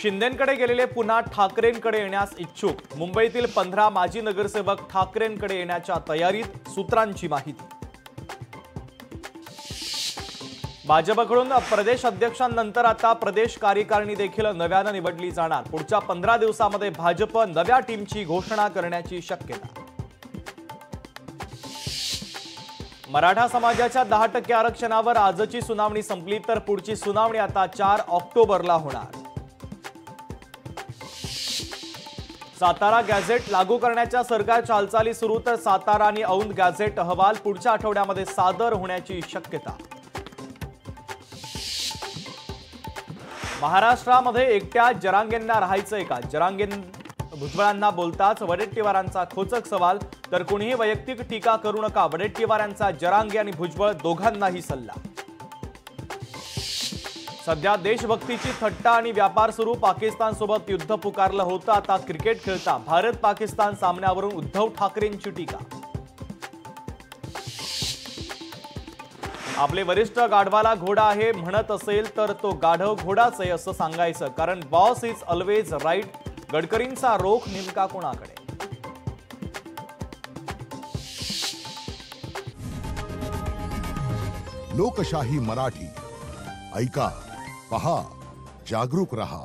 शिंदेंकडे गेलेले पुन्हा ठाकरेंकडे येण्यास इच्छुक। मुंबईतील 15 माजी नगरसेवक ठाकरेंकडे येण्याच्या तयारीत, सूत्रांची माहिती। भाजपकडून प्रदेश अध्यक्षांनंतर आता प्रदेश कार्यकारिणी देखील नव्याने निवडली जाणार। पुढच्या 15 दिवसांमध्ये भाजप नव्या टीमची घोषणा करण्याची शक्यता। मराठा समाजाच्या 10% आरक्षणावर आजची सुनावणी संपली, तर पुढची सुनावणी आता 4 ऑक्टोबरला होणार। सातारा गॅझेट लागू करण्याच्या सरकारच्या हालचाली सुरू, तर सातारा आणि औंध गॅझेट अहवाल पुढच्या आठवड्यामध्ये सादर होण्याची शक्यता। महाराष्ट्रामध्ये एकट्या जरांगेंना राहायचंय का? जरांगे भुजबळांना बोलताच वडेट्टीवारांचा खोचक सवाल, तर कुणीही वैयक्तिक टीका करू नका, वडेट्टीवारांचा जरांगे आणि भुजबळ दोघांनाही सल्ला। सध्या देशभक्तीची थट्टा आणि व्यापार सुरू, पाकिस्तान सोबत युद्ध पुकारलं होतं, आता क्रिकेट खेळता भारत पाकिस्तान सामन्यावरून उद्धव ठाकरेंची टीका। आपले वरिष्ठ गाढवाला घोडा आहे म्हणत असेल तर तो गाढव घोडाच आहे असं सांगायचं, कारण बॉस इज ऑलवेज राईट। गडकरींचा रोख नेमका कोणाकडे? लोकशाही मराठी ऐका, पहा, जागरूक रहा।